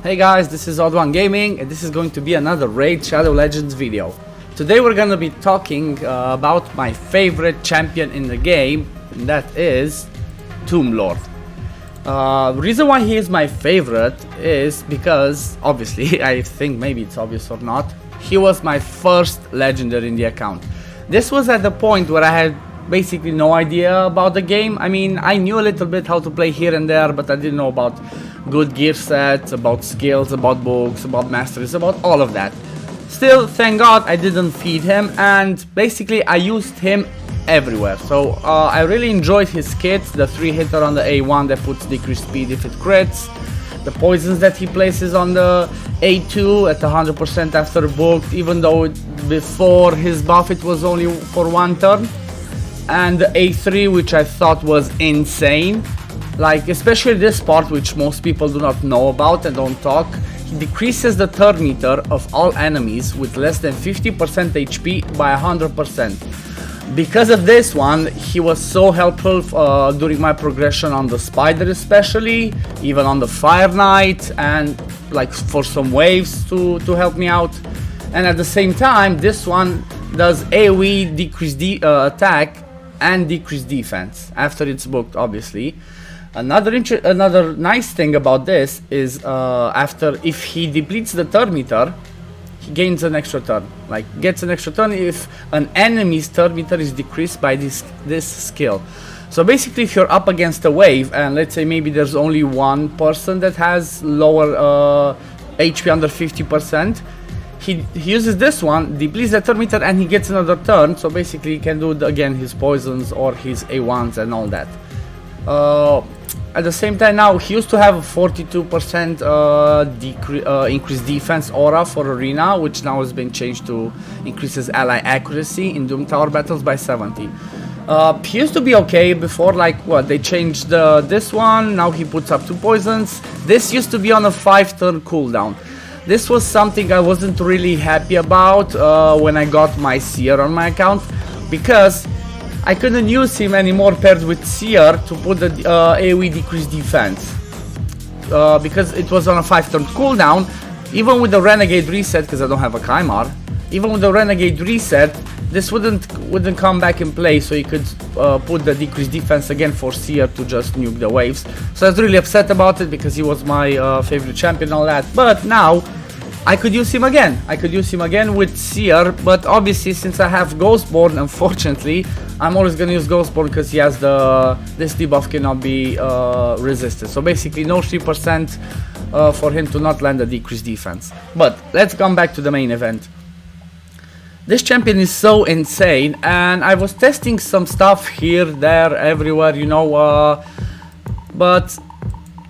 Hey guys, this is OddOneGaming and this is going to be another Raid Shadow Legends video. Today we're gonna be talking about my favorite champion in the game, and that is Tomb Lord. The reason why he is my favorite is because, obviously, I think maybe it's obvious or not, he was my first legendary in the account. This was at the point where I had basically no idea about the game. I mean, I knew a little bit how to play here and there, but I didn't know about good gear sets, about skills, about books, about masteries, about all of that. Still, thank God I didn't feed him, and basically I used him everywhere. So I really enjoyed his kits, the 3-hitter on the A1 that puts decreased speed if it crits, the poisons that he places on the A2 at 100% after booked, even though before his buff it was only for one turn, and the A3, which I thought was insane. Like, especially this part, which most people do not know about and don't talk. He decreases the turn meter of all enemies with less than 50% HP by 100%. Because of this one, he was so helpful during my progression on the Spider especially, even on the Fire Knight, and like for some waves to help me out. And at the same time, this one does AoE decreased attack and decreased defense after it's booked, obviously. Another nice thing about this is if he depletes the turn meter, he gains an extra turn. Like, gets an extra turn if an enemy's turn meter is decreased by this skill. So basically, if you're up against a wave and let's say maybe there's only one person that has lower HP under 50%, he uses this one, depletes the turn meter, and he gets another turn. So basically he can do again his poisons or his A1s and all that. At the same time, now he used to have a 42% increased defense aura for arena, which now has been changed to increases ally accuracy in Doom Tower battles by 70. He used to be okay before, like, what, they changed this one, now he puts up 2 poisons. This used to be on a 5-turn cooldown. This was something I wasn't really happy about when I got my Seer on my account, because I couldn't use him anymore paired with Seer to put the AoE decreased defense. Because it was on a 5-turn cooldown. Even with the Renegade reset, because I don't have a Kymar, even with the Renegade reset, this wouldn't come back in play, so you could put the decreased defense again for Seer to just nuke the waves. So I was really upset about it because he was my favorite champion and all that. But now I could use him again. I could use him again with Seer, but obviously since I have Ghostborn, unfortunately, I'm always gonna use Ghostborn because he has this debuff cannot be resisted. So basically no 3% for him to not land a decreased defense. But let's come back to the main event. This champion is so insane, and I was testing some stuff here, there, everywhere, you know, but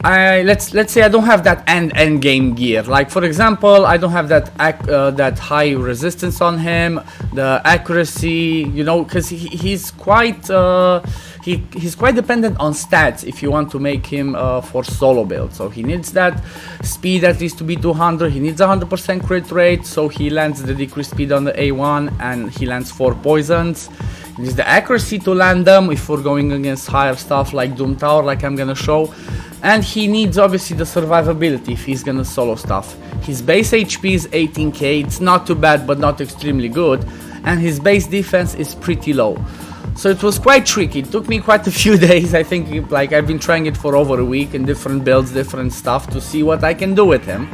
let's say I don't have that end game gear. Like, for example, I don't have that high resistance on him, the accuracy, you know, because he's quite dependent on stats if you want to make him for solo build. So he needs that speed at least to be 200. He needs 100% crit rate, so he lands the decreased speed on the A1 and he lands 4 poisons. He needs the accuracy to land them if we're going against higher stuff like Doom Tower, like I'm gonna show. And he needs obviously the survivability if he's gonna solo stuff. His base HP is 18k, it's not too bad but not extremely good, and his base defense is pretty low. So it was quite tricky. It took me quite a few days. I think, like, I've been trying it for over a week in different builds, different stuff, to see what I can do with him.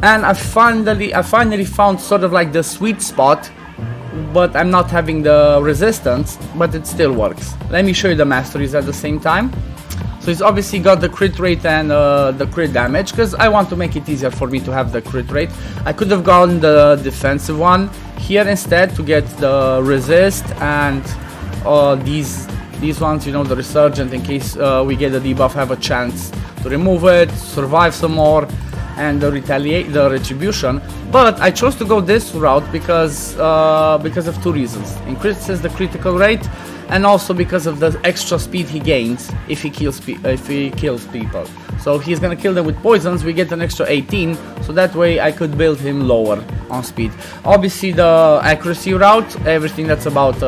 And I finally found sort of like the sweet spot, but I'm not having the resistance, but it still works. Let me show you the masteries at the same time. So he's obviously got the crit rate and the crit damage, because I want to make it easier for me to have the crit rate. I could have gone the defensive one here instead to get the resist and these ones, you know, the resurgent, in case we get the debuff, have a chance to remove it, survive some more, and the retribution. But I chose to go this route because of 2 reasons. Increases the critical rate, and also because of the extra speed he gains if he kills people. So he's gonna kill them with poisons, we get an extra 18, so that way I could build him lower on speed. Obviously the accuracy route, everything that's about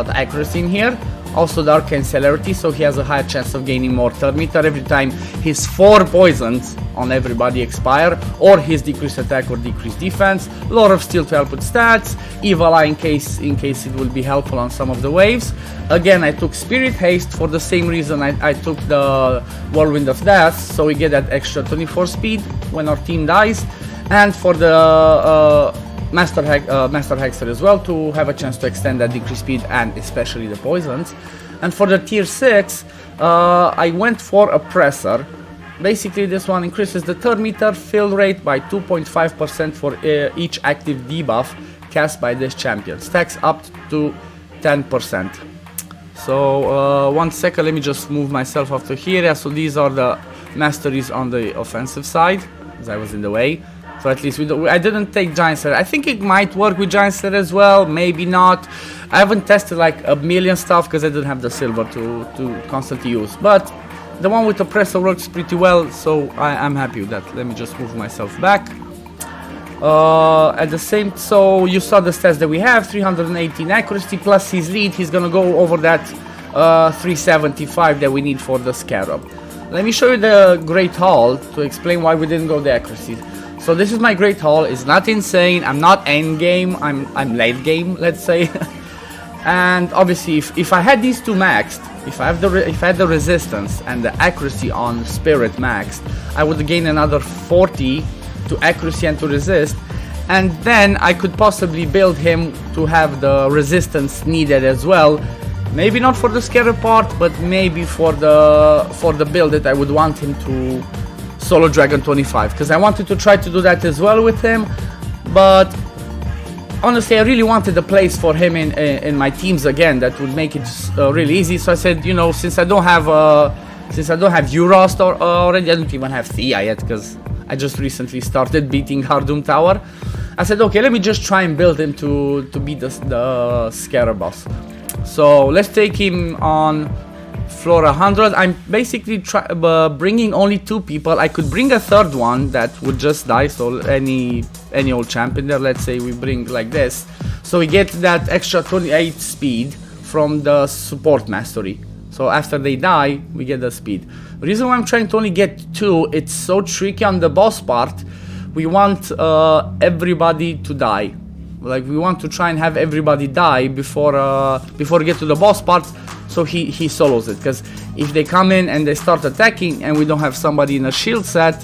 accuracy in here, Also the arcane celerity, so he has a higher chance of gaining more turn meter every time his 4 poisons on everybody expire, or his decreased attack or decreased defense. Lore of Steel to help with stats, Evil Eye in case it will be helpful on some of the waves. Again, I took Spirit Haste for the same reason I took the Whirlwind of Death, so we get that extra 24 speed when our team dies, and for the Master Hexer as well, to have a chance to extend that decreased speed and especially the poisons. And for the tier 6, I went for Oppressor. Basically this one increases the turn meter fill rate by 2.5% for each active debuff cast by this champion. Stacks up to 10%. So 1 second, let me just move myself up to here. Yeah, so these are the masteries on the offensive side, as I was in the way. So at least I didn't take Giant Slayer. I think it might work with Giant Slayer as well, maybe not. I haven't tested like a million stuff because I didn't have the silver to constantly use. But the one with Oppressor works pretty well, so I'm happy with that. Let me just move myself back. At the same, so you saw the stats that we have, 318 accuracy plus his lead. He's gonna go over that 375 that we need for the Scarab. Let me show you the Great Hall to explain why we didn't go the accuracy. So this is my Great Hall. It's not insane. I'm not end game. I'm late game, let's say. And obviously, if I had these two maxed, if I had the resistance and the accuracy on Spirit maxed, I would gain another 40 to accuracy and to resist, and then I could possibly build him to have the resistance needed as well. Maybe not for the Scarab part, but maybe for the build that I would want him to solo Dragon 25, because I wanted to try to do that as well with him. But honestly, I really wanted a place for him in my teams again that would make it really easy. So I said, you know, since I don't have Euros already, I don't even have Thea yet because I just recently started beating Hardum Tower. I said, okay, let me just try and build him to beat the Scarab boss. So let's take him on floor 100. I'm basically bringing only 2 people. I could bring a third one that would just die, so any old champion there. Let's say we bring like this, so we get that extra 28 speed from the support mastery. So after they die, we get the speed. The reason why I'm trying to only get 2, it's so tricky on the boss part. We want everybody to die. Like, we want to try and have everybody die before we get to the boss part, so he solos it. Because if they come in and they start attacking and we don't have somebody in a shield set,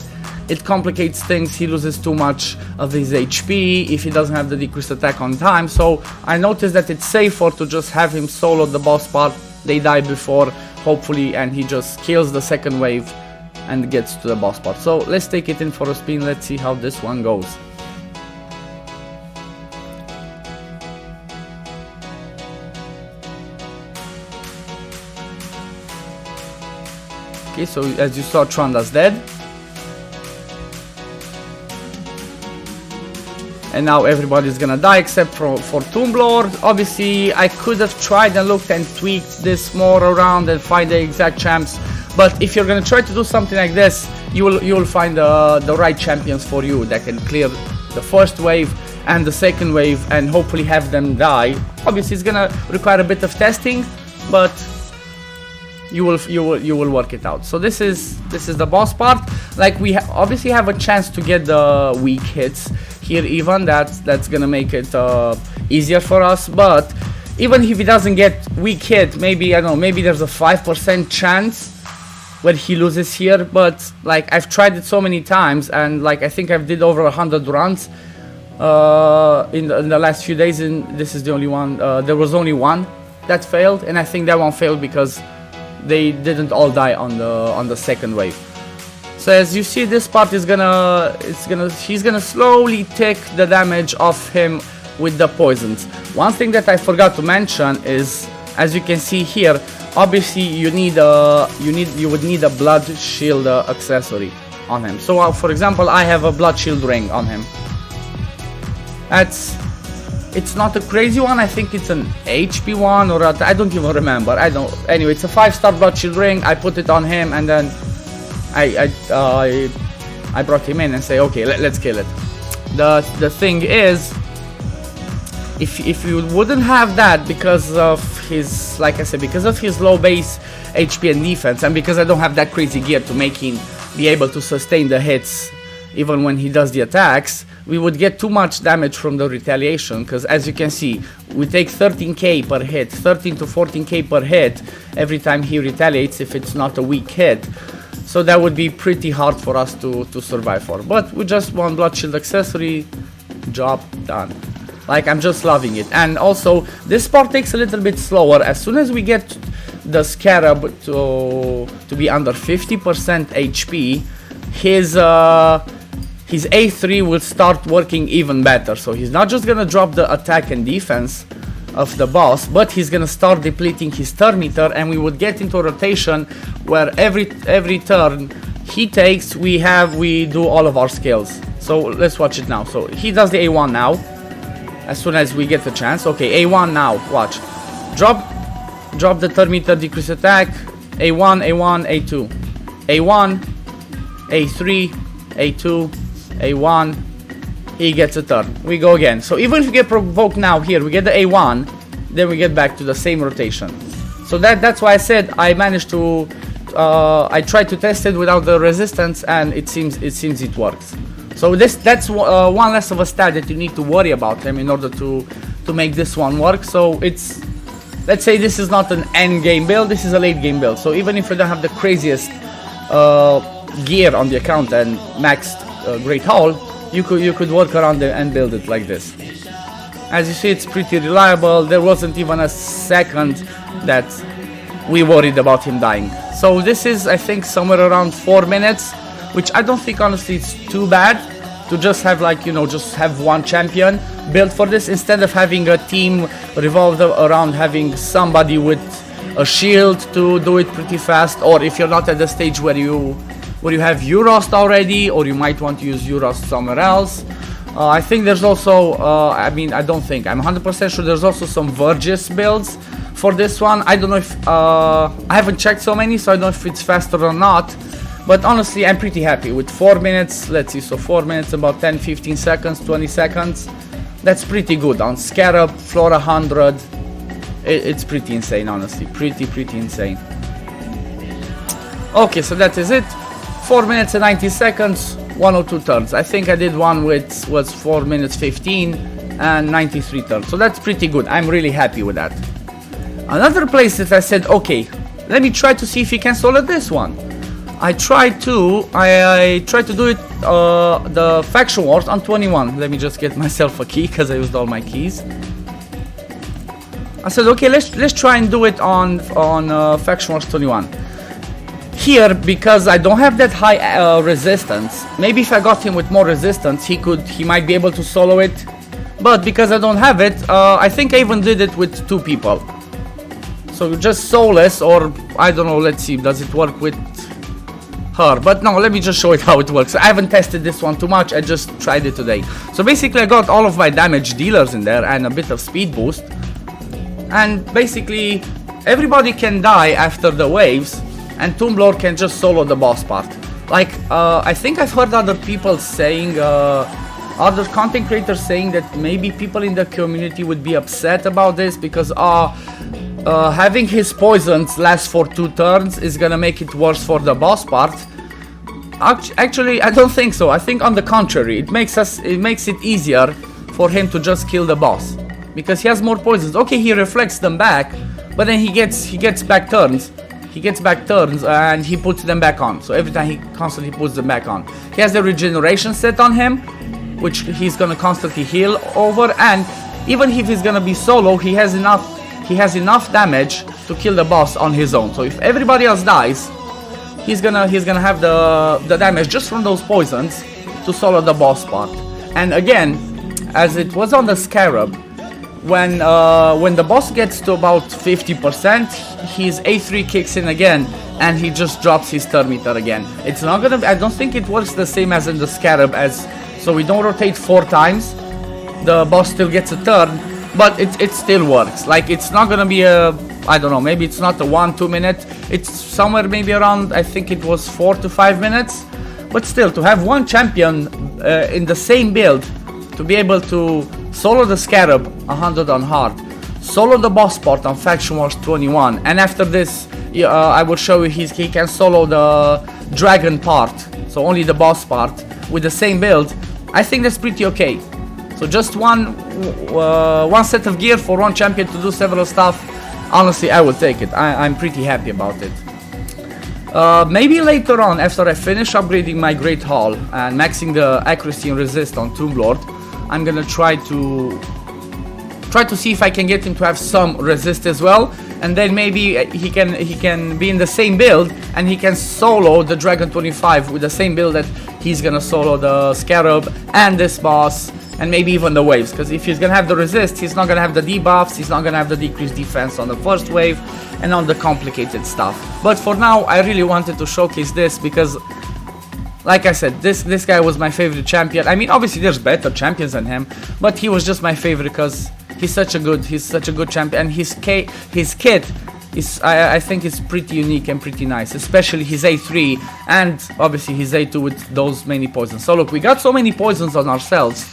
it complicates things. He loses too much of his HP if he doesn't have the decreased attack on time. So I noticed that it's safer to just have him solo the boss part. They die before, hopefully, and he just kills the second wave and gets to the boss part. So let's take it in for a spin. Let's see how this one goes. Okay, so as you saw, Tronda's dead. And now everybody's gonna die except for Tomb Lord. Obviously, I could have tried and looked and tweaked this more around and find the exact champs. But if you're gonna try to do something like this, you will find the right champions for you that can clear the first wave and the second wave and hopefully have them die. Obviously, it's gonna require a bit of testing, but you will work it out. So this is the boss part. Like, we obviously have a chance to get the weak hits here. Even that's gonna make it easier for us. But even if he doesn't get weak hit, maybe, I don't know, maybe there's a 5% chance where he loses here. But like, I've tried it so many times, and like, I think I've did over 100 runs in the last few days, and this is the only one. There was only one that failed, and I think that one failed because they didn't all die on the second wave. So as you see, this part is he's gonna slowly take the damage off him with the poisons. One thing that I forgot to mention is, as you can see here, obviously you would need a blood shield accessory on him. So for example, I have a blood shield ring on him. It's not a crazy one. I think it's an HP one, or I don't even remember. Anyway, it's a 5-star blood shield ring. I put it on him, and then I brought him in and say, okay, let's kill it. The thing is, if you wouldn't have that because of his, like I said, because of his low base HP and defense, and because I don't have that crazy gear to make him be able to sustain the hits even when he does the attacks, we would get too much damage from the retaliation, because as you can see, we take 13k per hit, 13 to 14k per hit every time he retaliates if it's not a weak hit. So that would be pretty hard for us to survive for. But with just one blood shield accessory, job done. Like, I'm just loving it. And also, this part takes a little bit slower. As soon as we get the Scarab to be under 50% HP, his A3 will start working even better. So he's not just gonna drop the attack and defense of the boss, but he's gonna start depleting his turn meter, and we would get into a rotation where every turn he takes, we do all of our skills. So let's watch it now. So he does the A1 now, as soon as we get the chance. Okay, A1 now, watch. Drop the turn meter, decrease attack, A1, A1, A2. A1, A3, A2, A1, he gets a turn. We go again. So even if we get provoked now here, we get the A1, then we get back to the same rotation. So that's why I said I managed to, I tried to test it without the resistance, and it seems it works. So that's one less of a stat that you need to worry about him in order to make this one work. So it's, let's say this is not an end game build, this is a late game build. So even if you don't have the craziest gear on the account and maxed great haul, you could work around it and build it like this. As you see, it's pretty reliable. There wasn't even a second that we worried about him dying. So this is, I think, somewhere around 4 minutes, which I don't think honestly it's too bad to just have, like, you know, just have one champion built for this, instead of having a team revolved around having somebody with a shield to do it pretty fast, or if you're not at the stage where you have Eurost already, or you might want to use Eurost somewhere else. I think there's also, I mean, I don't think, I'm 100% sure there's also some Vergis builds for this one. I don't know if, I haven't checked so many, so I don't know if it's faster or not. But honestly, I'm pretty happy with 4 minutes. Let's see, so 4 minutes, about 10, 15 seconds, 20 seconds. That's pretty good. On Scarab, floor 100, it's pretty insane, honestly. Pretty insane. Okay, so that is it. 4 minutes and 90 seconds, 102 turns. I think I did one with was 4 minutes 15 and 93 turns. So that's pretty good. I'm really happy with that. Another place that I said, okay, let me try to see if he can solo this one. I tried to do it, the Faction Wars on 21. Let me just get myself a key, because I used all my keys. I said, okay, let's try and do it on Faction Wars 21. Here, because I don't have that high resistance, maybe if I got him with more resistance, he might be able to solo it. But because I don't have it, I think I even did it with 2 people. So just soulless, or I don't know, let's see, does it work with her? But no, let me just show it how it works. I haven't tested this one too much, I just tried it today. So basically I got all of my damage dealers in there and a bit of speed boost. And basically everybody can die after the waves, and Tomblower can just solo the boss part. Like, I think I've heard other people saying, other content creators saying that maybe people in the community would be upset about this because having his poisons last for 2 turns is gonna make it worse for the boss part. Actually, I don't think so. I think on the contrary, it makes it easier for him to just kill the boss, because he has more poisons. Okay, he reflects them back, but then he gets back turns. He gets back turns and he puts them back on. So every time he constantly puts them back on. He has the regeneration set on him, which he's gonna constantly heal over, and even if he's gonna be solo, he has enough damage to kill the boss on his own. So if everybody else dies, he's gonna have the damage just from those poisons to solo the boss part. And again, as it was on the Scarab, when the boss gets to about 50%, his A3 kicks in again, and he just drops his turn meter again. It's not gonna, I don't think it works the same as in the Scarab, so we don't rotate 4 times, the boss still gets a turn, but it still works. Like, it's not gonna be a, I don't know, maybe it's not a 1-2 minute, it's somewhere maybe around, I think it was 4 to 5 minutes, but still, to have one champion in the same build, to be able to solo the Scarab 100 on hard, solo the boss part on Faction Wars 21, and after this I will show you he can solo the dragon part, so only the boss part with the same build. I think that's pretty okay. So just one set of gear for one champion to do several stuff. Honestly, I will take it. I'm pretty happy about it. Maybe later on, after I finish upgrading my Great Hall and maxing the accuracy and resist on Tomb Lord, I'm gonna try to see if I can get him to have some resist as well, and then maybe he can be in the same build and he can solo the Dragon 25 with the same build that he's gonna solo the Scarab and this boss, and maybe even the waves, because if he's gonna have the resist, he's not gonna have the debuffs, he's not gonna have the decreased defense on the first wave and on the complicated stuff. But for now, I really wanted to showcase this because, like I said, this guy was my favorite champion. I mean, obviously there's better champions than him, but he was just my favorite because he's such a good champion, and his kit is, I think, is pretty unique and pretty nice, especially his A3 and obviously his A2 with those many poisons. So look, we got so many poisons on ourselves.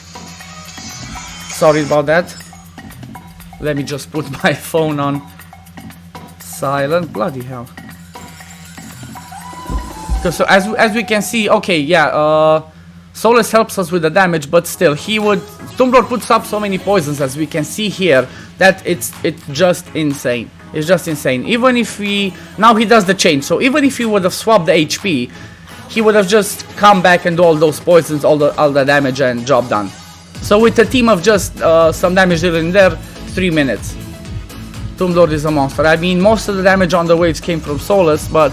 Sorry about that. Let me just put my phone on silent. Bloody hell. So as we can see, okay, yeah, Solus helps us with the damage, but still, Tomb Lord puts up so many poisons, as we can see here, that it's just insane. It's just insane. Even if now he does the change, so even if he would have swapped the HP, he would have just come back and do all those poisons, all the damage, and job done. So with a team of just some damage here and there, 3 minutes. Tomb Lord is a monster. I mean, most of the damage on the waves came from Solus, but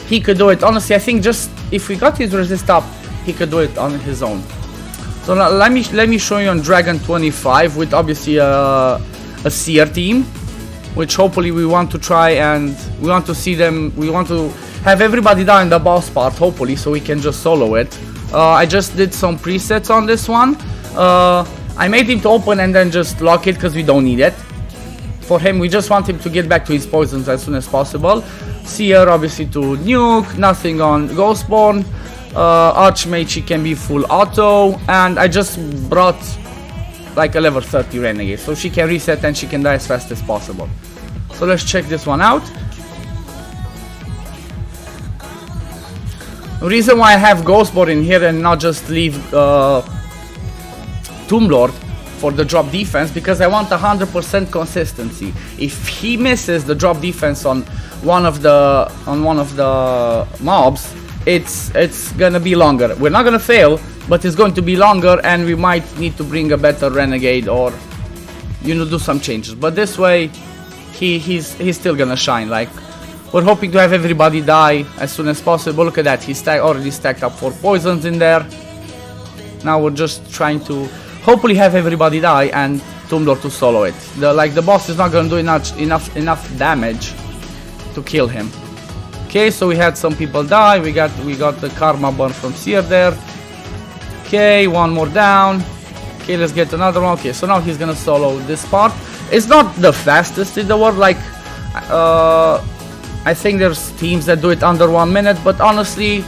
he could do it. Honestly, I think just if we got his resist up, he could do it on his own. So now let me show you on Dragon 25 with obviously a Seer team, which hopefully we want to try, and we want to see them. We want to have everybody down in the boss part, hopefully, so we can just solo it. I just did some presets on this one. I made him to open and then just lock it because we don't need it. For him, we just want him to get back to his poisons as soon as possible. Seer obviously to nuke, nothing on Ghostborn. Archmage, she can be full auto, and I just brought like a level 30 Renegade, so she can reset and she can die as fast as possible. So let's check this one out. The reason why I have Ghostborn in here and not just leave Tomb Lord for the drop defense, because I want 100% consistency. If he misses the drop defense on one of the mobs, it's gonna be longer. We're not gonna fail, but it's going to be longer, and we might need to bring a better Renegade or, you know, do some changes. But this way, he's still gonna shine. Like, we're hoping to have everybody die as soon as possible. Look at that, he's already stacked up 4 poisons in there. Now we're just trying to hopefully have everybody die and Tomb Lord to solo it. The boss is not gonna do enough damage to kill him. Okay, so we had some people die. We got the karma burn from Seer there. Okay, one more down. Okay, let's get another one. Okay, so now he's gonna solo this part. It's not the fastest in the world. Like, I think there's teams that do it under 1 minute, but honestly,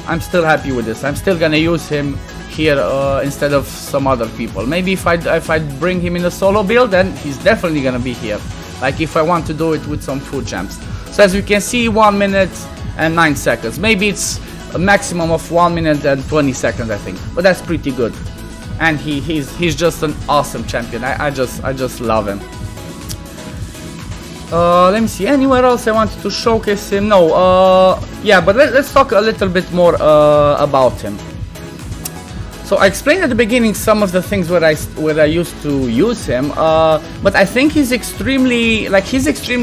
I'm still happy with this. I'm still gonna use him here instead of some other people. Maybe if I bring him in a solo build, then he's definitely gonna be here. Like if I want to do it with some food champs. So as you can see, 1 minute and 9 seconds. Maybe it's a maximum of 1 minute and 20 seconds, I think. But that's pretty good. And he's just an awesome champion. I just love him. Let me see, anywhere else I wanted to showcase him? No, yeah, but let's talk a little bit more about him. So I explained at the beginning some of the things where I used to use him, but I think he's extremely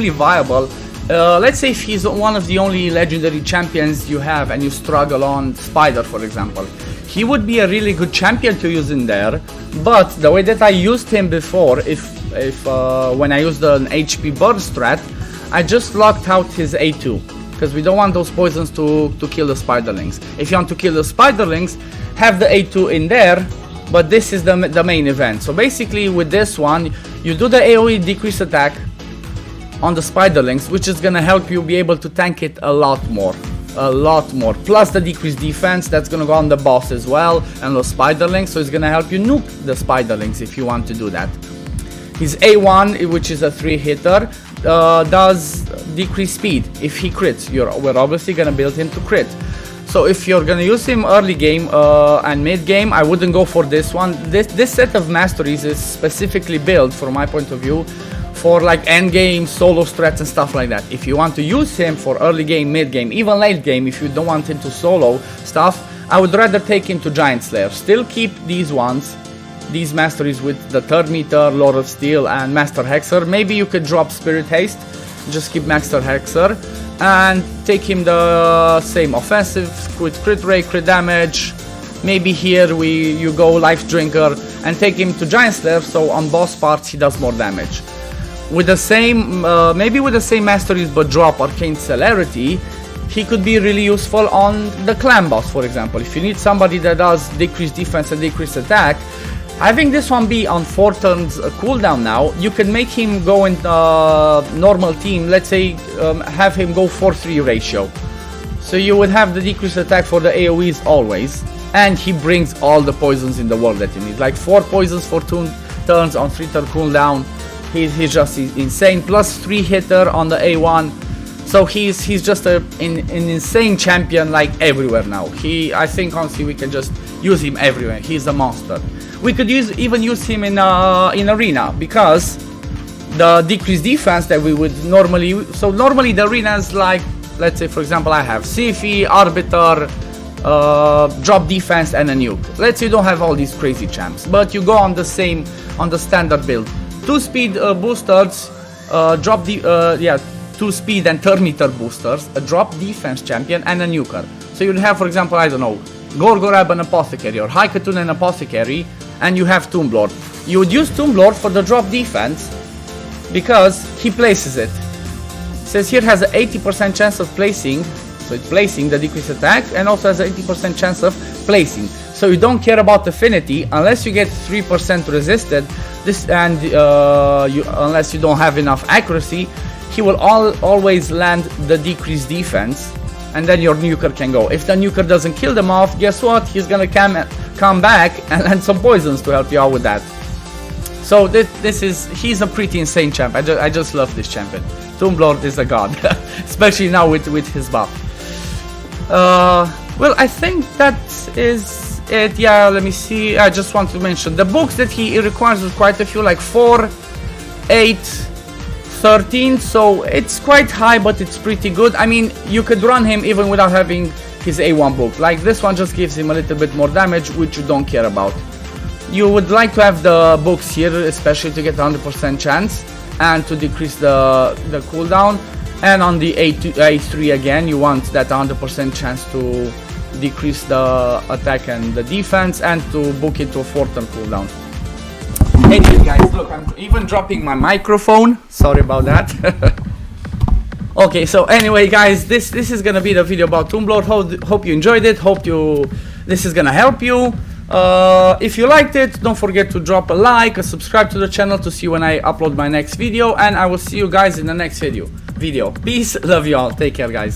viable. Let's say if he's one of the only legendary champions you have and you struggle on Spider, for example. He would be a really good champion to use in there, but the way that I used him before, when I used an HP burst strat, I just locked out his A2, because we don't want those poisons to kill the spiderlings. If you want to kill the spiderlings, have the A2 in there, but this is the main event. So basically with this one, you do the AoE decrease attack on the spiderlings, which is gonna help you be able to tank it a lot more. a lot more. Plus the decreased defense, that's gonna go on the boss as well, and those spiderlings, so it's gonna help you nuke the spiderlings if you want to do that. His A1, which is a 3-hitter, does decrease speed if he crits. We're obviously gonna build him to crit. So if you're gonna use him early game and mid game, I wouldn't go for this one. This set of masteries is specifically built, from my point of view, for like end game, solo strats and stuff like that. If you want to use him for early game, mid game, even late game, if you don't want him to solo stuff, I would rather take him to Giant Slayer. Still keep these ones, these masteries with the Third Meter, Lord of Steel and Master Hexer. Maybe you could drop Spirit Haste, just keep Master Hexer, and take him the same offensive with crit rate, crit damage. Maybe here you go Life Drinker and take him to Giant Slayer, so on boss parts he does more damage. With the same, maybe with the same masteries but drop Arcane Celerity, he could be really useful on the clan boss, for example. If you need somebody that does decreased defense and decreased attack, having this one be on 4 turns cooldown now, you can make him go in normal team, let's say have him go 4-3 ratio. So you would have the decreased attack for the AoEs always, and he brings all the poisons in the world that you need. Like 4 poisons for 2 turns on 3 turn cooldown. He's just insane. Plus 3-hitter on the A1. So he's just an insane champion, like everywhere now. I think honestly we can just use him everywhere. He's a monster. We could even use him in arena, because the decreased defense that we would normally use. So normally the arenas, like let's say for example I have Sifi, Arbiter, drop defense and a nuke. Let's say you don't have all these crazy champs, but you go on the standard build. 2 speed boosters, 2 speed and Third Meter boosters, a drop defense champion and a nuker. So you'd have, for example, I don't know, Gorgorab and Apothecary, or Haikatun and Apothecary, and you have Tomb Lord. You would use Tomb Lord for the drop defense because he places it. It says here has an 80% chance of placing, so it's placing the decreased attack, and also has an 80% chance of placing. So you don't care about affinity unless you get 3% resisted. Unless you don't have enough accuracy, he will always land the decreased defense, and then your nuker can go. If the nuker doesn't kill them off, guess what? He's gonna come back and land some poisons to help you out with that. So he's a pretty insane champ. I just love this champion. Tomb Lord is a god, especially now with his buff. Well, I think that is it. Yeah, let me see. I just want to mention the books that he requires is quite a few, like 4, 8, 13, so it's quite high, but it's pretty good. I mean, you could run him even without having his A1 book. Like this one just gives him a little bit more damage, which you don't care about. You would like to have the books here, especially to get 100% chance and to decrease the cooldown. And on the A3 again, you want that 100% chance to decrease the attack and the defense, and to book it to a 4-turn cooldown. Anyway guys, look, I'm even dropping my microphone, sorry about that. Okay, so anyway guys, this is gonna be the video about Tomb Lord. Hope you enjoyed it, this is gonna help you. If you liked it, don't forget to drop a like, subscribe to the channel to see when I upload my next video, and I will see you guys in the next video. Peace, love you all, take care guys.